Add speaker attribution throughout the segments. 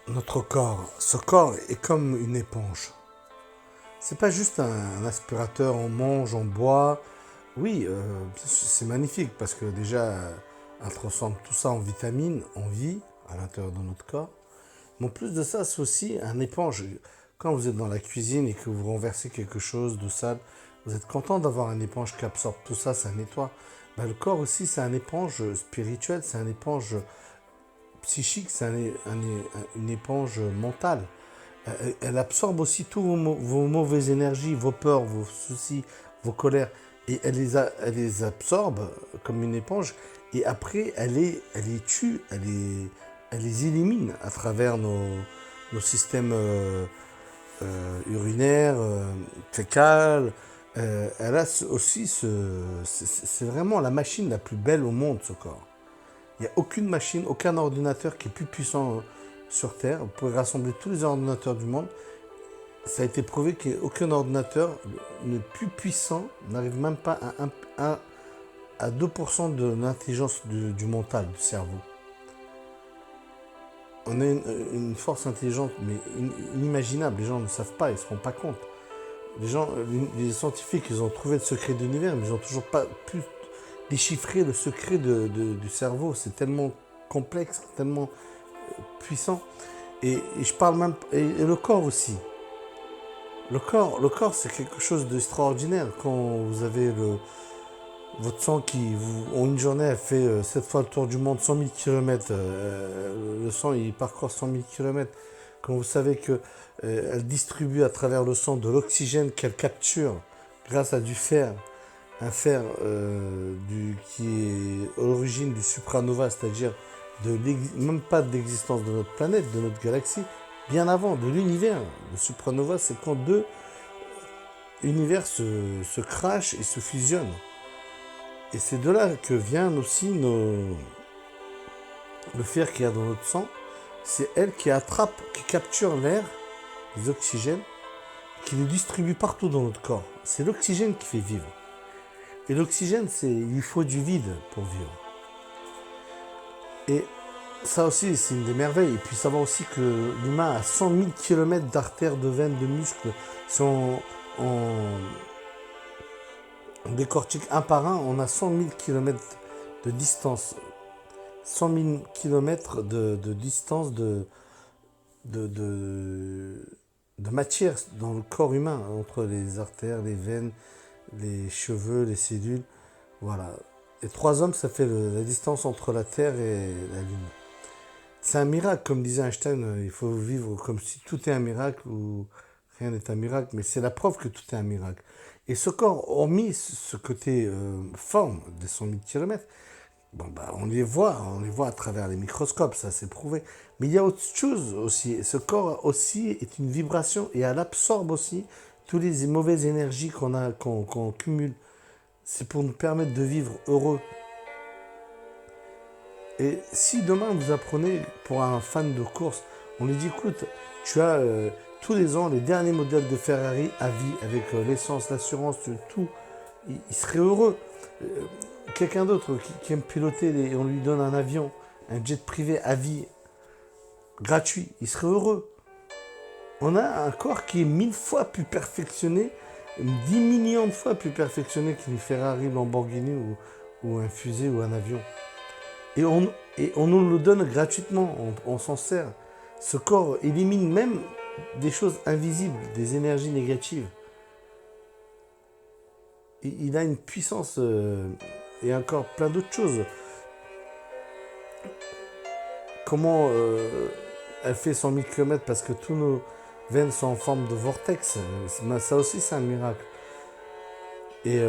Speaker 1: Notre corps, ce corps est comme une éponge. C'est pas juste un aspirateur, on mange, on boit. Oui, c'est magnifique parce que déjà, elle transforme tout ça en vitamines, en vie à l'intérieur de notre corps. Mais en plus de ça, c'est aussi un éponge. Quand vous êtes dans la cuisine et que vous renversez quelque chose de sale, vous êtes content d'avoir un éponge qui absorbe tout ça, ça nettoie. Ben, le corps aussi, c'est un éponge spirituel, c'est un éponge psychique, c'est une éponge mentale. Elle absorbe aussi tous vos mauvaises énergies, vos peurs, vos soucis, vos colères. Et elle les absorbe comme une éponge. Et après, elle les tue, elle les élimine à travers nos systèmes urinaires, fécales. Elle a aussi c'est vraiment la machine la plus belle au monde, ce corps. Il n'y a aucune machine, aucun ordinateur qui est plus puissant sur Terre. Vous pouvez rassembler tous les ordinateurs du monde. Ça a été prouvé qu'aucun ordinateur le plus puissant n'arrive même pas à 2% de l'intelligence du mental, du cerveau. On a une force intelligente, mais inimaginable. Les gens ne savent pas, ils ne se rendent pas compte. Les scientifiques, ils ont trouvé le secret de l'univers, mais ils n'ont toujours pas pu déchiffrer le secret du cerveau. C'est tellement complexe, tellement puissant. Et je parle même. Et le corps aussi. Le corps, c'est quelque chose d'extraordinaire. Quand vous avez votre sang en une journée, elle fait 7 fois le tour du monde, 100 000 km. Le sang, il parcourt 100 000 km. Quand vous savez que elle distribue à travers le sang de l'oxygène qu'elle capture grâce à du fer, un fer qui est à l'origine du supranova, c'est-à-dire même pas de l'existence de notre planète, de notre galaxie, bien avant, de l'univers. Le supranova, c'est quand deux univers se crachent et se fusionnent. Et c'est de là que vient aussi le fer qu'il y a dans notre sang. C'est elle qui attrape, qui capture l'air, les oxygènes, qui les distribue partout dans notre corps. C'est l'oxygène qui fait vivre. Et l'oxygène, il lui faut du vide pour vivre. Et ça aussi, c'est une des merveilles. Et puis savoir aussi que l'humain a 100 000 km d'artères, de veines, de muscles. Si on décortique un par un, on a 100 000 km de distance. 100 000 km de distance de, de, de matière dans le corps humain, entre les artères, les veines, les cheveux, les cellules. Voilà. Et 3 hommes, ça fait la distance entre la Terre et la Lune. C'est un miracle, comme disait Einstein, il faut vivre comme si tout est un miracle ou rien n'est un miracle, mais c'est la preuve que tout est un miracle. Et ce corps, hormis ce côté forme des 100 000 km, bon, bah, on les voit à travers les microscopes, ça c'est prouvé. Mais il y a autre chose aussi. Ce corps aussi est une vibration et elle absorbe aussi toutes les mauvaises énergies qu'on cumule. C'est pour nous permettre de vivre heureux. Et si demain vous apprenez pour un fan de course, on lui dit écoute, tu as tous les ans les derniers modèles de Ferrari à vie avec l'essence, l'assurance, tout, il serait heureux. Euh, Quelqu'un d'autre qui aime piloter, on lui donne un avion, un jet privé à vie, gratuit, il serait heureux. On a un corps qui est 1000 fois plus perfectionné, 10 millions de fois plus perfectionné qu'une Ferrari, Lamborghini ou un fusée ou un avion. Et on nous le donne gratuitement, on s'en sert. Ce corps élimine même des choses invisibles, des énergies négatives. Il a une puissance et encore plein d'autres choses. Comment elle fait 100 000 km parce que tous nos veines sont en forme de vortex. Ça aussi, c'est un miracle. Et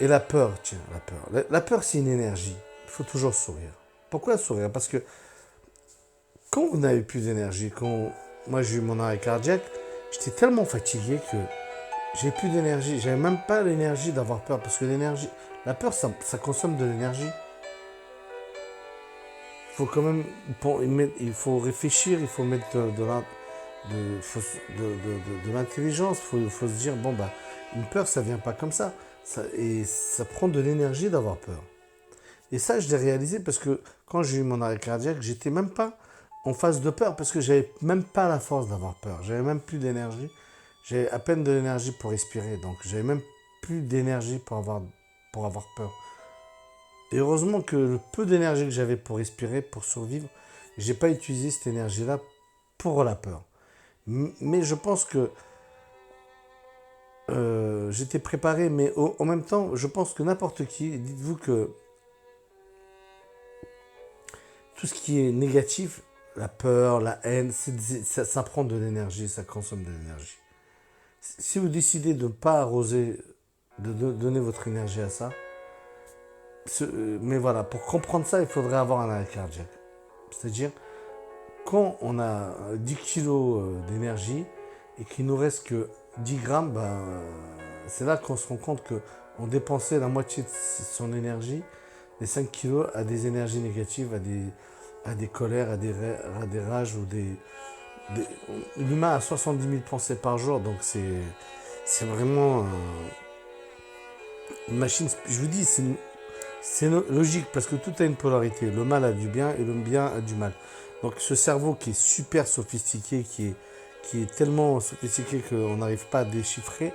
Speaker 1: la peur, tiens, la peur. La peur, c'est une énergie. Il faut toujours sourire. Pourquoi sourire? Parce que quand vous n'avez plus d'énergie, quand moi j'ai eu mon arrêt cardiaque, j'étais tellement fatigué que j'ai plus d'énergie. J'avais même pas l'énergie d'avoir peur parce que la peur, ça consomme de l'énergie. Il faut quand même, il faut réfléchir, il faut mettre de l'intelligence. Il faut se dire bon bah une peur, ça vient pas comme ça. Et ça prend de l'énergie d'avoir peur. Et ça, je l'ai réalisé parce que quand j'ai eu mon arrêt cardiaque, j'étais même pas en phase de peur parce que j'avais même pas la force d'avoir peur. J'avais même plus d'énergie. J'avais à peine de l'énergie pour respirer. Donc j'avais même plus d'énergie pour avoir peur. Et heureusement que le peu d'énergie que j'avais pour respirer, pour survivre, j'ai pas utilisé cette énergie-là pour la peur. Mais je pense que j'étais préparé, mais en même temps, je pense que n'importe qui, dites-vous que tout ce qui est négatif, la peur, la haine, ça prend de l'énergie, ça consomme de l'énergie. Si vous décidez de ne pas arroser, de donner votre énergie à ça, mais voilà, pour comprendre ça, il faudrait avoir un arrêt cardiaque. C'est-à-dire, quand on a 10 kilos d'énergie et qu'il nous reste que 10 grammes, ben, c'est là qu'on se rend compte qu'on dépensait la moitié de son énergie, les 5 kilos, à des énergies négatives, à des colères, à des rages ou l'humain a 70 000 pensées par jour, donc c'est vraiment une machine. Je vous dis, c'est logique parce que tout a une polarité. Le mal a du bien et le bien a du mal. Donc ce cerveau qui est super sophistiqué, qui est tellement sophistiqué qu'on n'arrive pas à déchiffrer,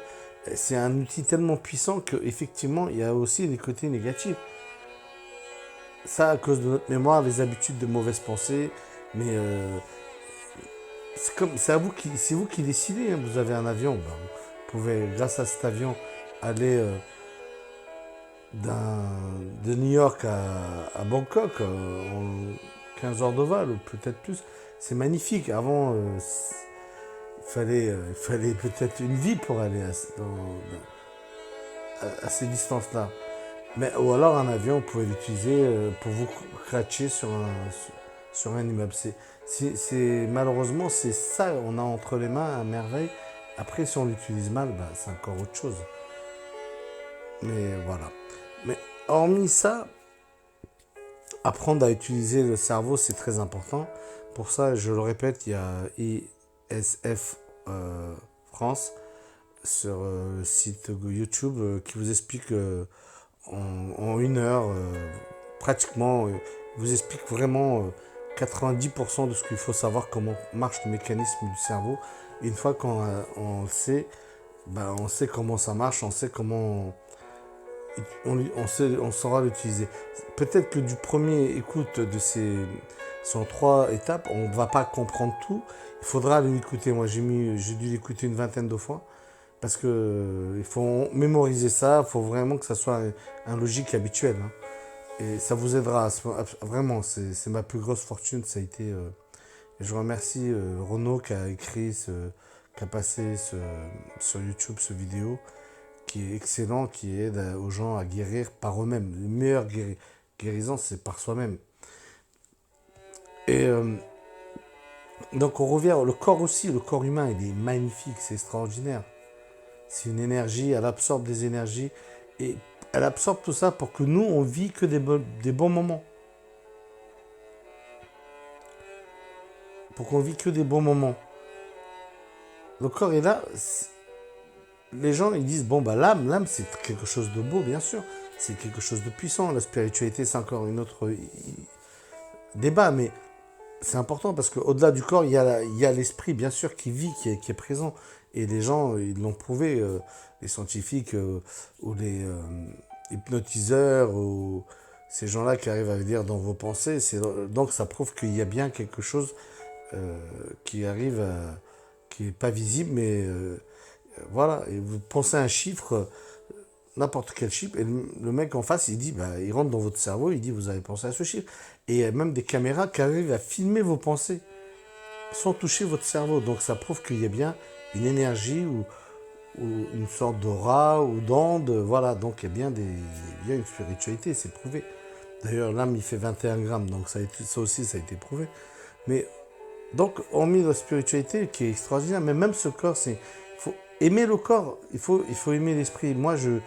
Speaker 1: c'est un outil tellement puissant qu'effectivement, il y a aussi des côtés négatifs. Ça à cause de notre mémoire, les habitudes de mauvaises pensées, mais c'est vous qui décidez. Hein. Vous avez un avion, ben, vous pouvez, grâce à cet avion, aller de New York à Bangkok en 15 heures de vol, ou peut-être plus. C'est magnifique. Avant, il fallait peut-être une vie pour aller à ces distances-là. Mais, ou alors un avion, vous pouvez l'utiliser pour vous cratcher sur un immeuble. Malheureusement, c'est ça on a entre les mains à merveille. Après, si on l'utilise mal, bah, c'est encore autre chose. Mais voilà. Mais hormis ça, apprendre à utiliser le cerveau, c'est très important. Pour ça, je le répète, il y a ISF France sur le site YouTube qui vous explique en 1 heure, pratiquement, vous explique vraiment 90% de ce qu'il faut savoir, comment marche le mécanisme du cerveau. Et une fois qu'on le sait, ben, on sait comment ça marche, on sait comment on saura l'utiliser. Peut-être que du premier écoute de ces 103 étapes, on ne va pas comprendre tout. Il faudra l'écouter. Moi, j'ai dû l'écouter une vingtaine de fois. Parce que il faut mémoriser ça, il faut vraiment que ça soit un logique habituel. Hein. Et ça vous aidera. Vraiment, c'est ma plus grosse fortune. Ça a été. Et je remercie Renaud qui a écrit, qui a passé sur YouTube ce vidéo, qui est excellent, qui aide aux gens à guérir par eux-mêmes. Le meilleur guérison, c'est par soi-même. Et donc on revient, le corps aussi, le corps humain, il est magnifique, c'est extraordinaire. C'est une énergie, elle absorbe des énergies et elle absorbe tout ça pour que nous, on vit que des bons moments. Pour qu'on vit que des bons moments. Le corps est là. Les gens, ils disent, bon, bah l'âme, c'est quelque chose de beau, bien sûr. C'est quelque chose de puissant. La spiritualité, c'est encore une autre débat, mais c'est important parce qu'au-delà du corps, il y a l'esprit, bien sûr, qui vit, qui est présent. Et les gens, ils l'ont prouvé, les scientifiques ou les hypnotiseurs ou ces gens-là qui arrivent à lire dans vos pensées. Donc ça prouve qu'il y a bien quelque chose qui arrive, qui n'est pas visible, mais voilà. Et vous pensez à un chiffre, n'importe quel chiffre, et le mec en face, il dit, bah, il rentre dans votre cerveau, il dit, vous avez pensé à ce chiffre. Et il y a même des caméras qui arrivent à filmer vos pensées sans toucher votre cerveau. Donc ça prouve qu'il y a bien une énergie ou une sorte d'aura ou d'onde. Voilà, donc il y a bien une spiritualité, c'est prouvé. D'ailleurs, l'âme, il fait 21 grammes, donc ça aussi, ça a été prouvé. Mais donc, hormis la spiritualité qui est extraordinaire, mais même ce corps, il faut aimer le corps, il faut aimer l'esprit. Moi, je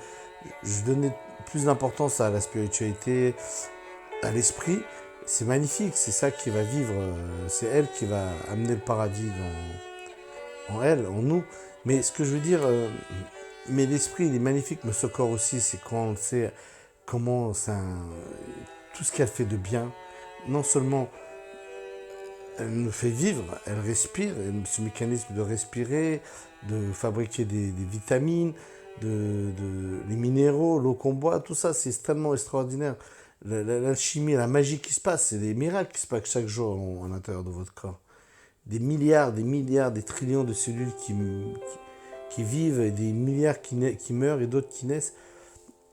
Speaker 1: donnais plus d'importance à la spiritualité, à l'esprit. C'est magnifique, c'est ça qui va vivre, c'est elle qui va amener le paradis en elle, en nous. Mais ce que je veux dire, mais l'esprit, il est magnifique, mais ce corps aussi, c'est quand on sait comment tout ce qu'elle fait de bien, non seulement elle nous fait vivre, elle respire, et ce mécanisme de respirer, de fabriquer des vitamines, les minéraux, l'eau qu'on boit, tout ça, c'est extrêmement extraordinaire. L'alchimie, la magie qui se passe, c'est des miracles qui se passent chaque jour à l'intérieur de votre corps. Des milliards, des trillions de cellules qui vivent, et des milliards qui meurent et d'autres qui naissent.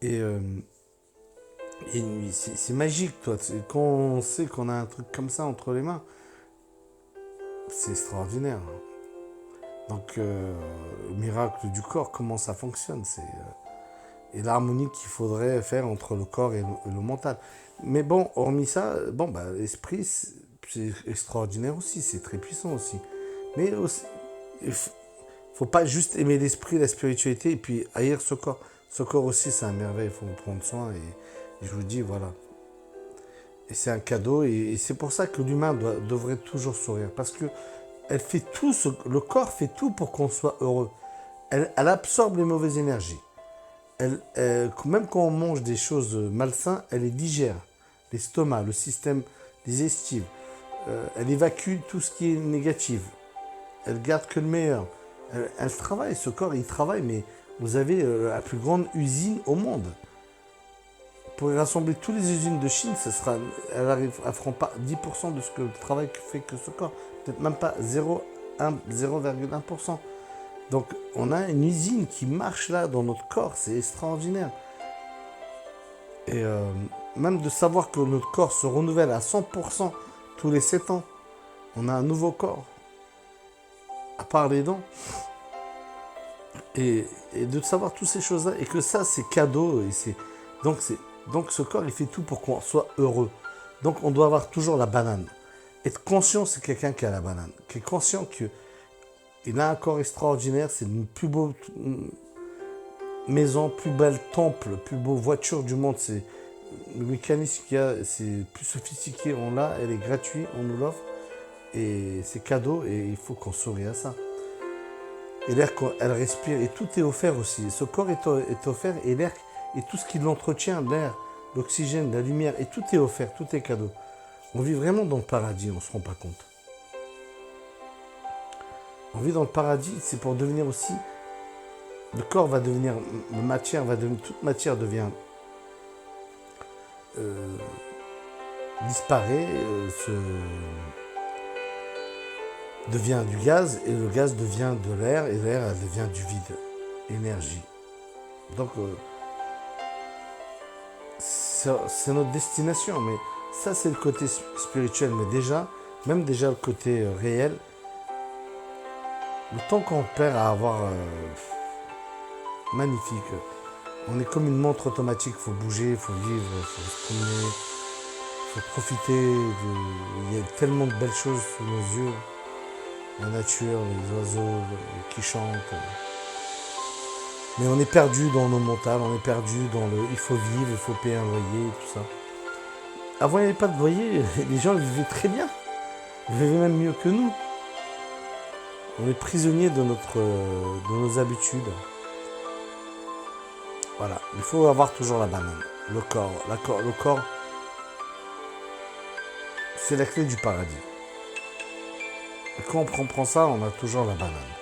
Speaker 1: Et, c'est magique, toi. Quand on sait qu'on a un truc comme ça entre les mains, c'est extraordinaire. Donc, le miracle du corps, comment ça fonctionne, et l'harmonie qu'il faudrait faire entre le corps et le mental. Mais bon, hormis ça, bon, bah, l'esprit, c'est extraordinaire aussi, c'est très puissant aussi. Mais aussi, il faut pas juste aimer l'esprit, la spiritualité, et puis haïr ce corps. Ce corps aussi, c'est un merveille, il faut en prendre soin, et je vous dis, voilà. Et c'est un cadeau, et c'est pour ça que l'humain devrait toujours sourire, parce que le corps fait tout pour qu'on soit heureux. Elle absorbe les mauvaises énergies. Même quand on mange des choses malsaines, elle les digère. L'estomac, le système digestif. Elle évacue tout ce qui est négatif. Elle garde que le meilleur. Elle travaille, ce corps, il travaille, mais vous avez la plus grande usine au monde. Pour rassembler toutes les usines de Chine, elles ne feront pas 10% de ce que le travail que fait que ce corps. Peut-être même pas 0,1%. Donc on a une usine qui marche là dans notre corps, c'est extraordinaire. Et même de savoir que notre corps se renouvelle à 100% tous les 7 ans, on a un nouveau corps, à part les dents. Et de savoir toutes ces choses-là, et que ça c'est cadeau, donc ce corps il fait tout pour qu'on soit heureux. Donc on doit avoir toujours la banane. Être conscient, c'est quelqu'un qui a la banane, qui est conscient qu'il a un corps extraordinaire, c'est une plus beau maison, plus belle temple, plus beau voiture du monde. C'est le mécanisme qu'il y a, c'est plus sophistiqué, on l'a, elle est gratuite, on nous l'offre, et c'est cadeau, et il faut qu'on sourie à ça. Et l'air qu'elle respire, et tout est offert aussi. Ce corps est offert, et l'air, et tout ce qui l'entretient, l'air, l'oxygène, la lumière, et tout est offert, tout est cadeau. On vit vraiment dans le paradis, on ne se rend pas compte. On vit dans le paradis, c'est pour devenir aussi... Le corps va devenir... toute matière devient... disparaît, devient du gaz, et le gaz devient de l'air, et l'air elle devient du vide, énergie. Donc c'est notre destination, mais ça c'est le côté spirituel, mais même déjà le côté réel, le temps qu'on perd à avoir magnifique. On est comme une montre automatique, il faut bouger, il faut vivre, il faut se promener, il faut profiter. Il y a tellement de belles choses sous nos yeux. La nature, les oiseaux qui chantent. Mais on est perdu dans nos mentales, on est perdu dans il faut vivre, il faut payer un loyer, tout ça. Avant, il n'y avait pas de loyer, les gens vivaient très bien. Ils vivaient même mieux que nous. On est prisonnier de nos habitudes. Voilà, il faut avoir toujours la banane. Le corps, c'est la clé du paradis. Et quand on prend ça, on a toujours la banane.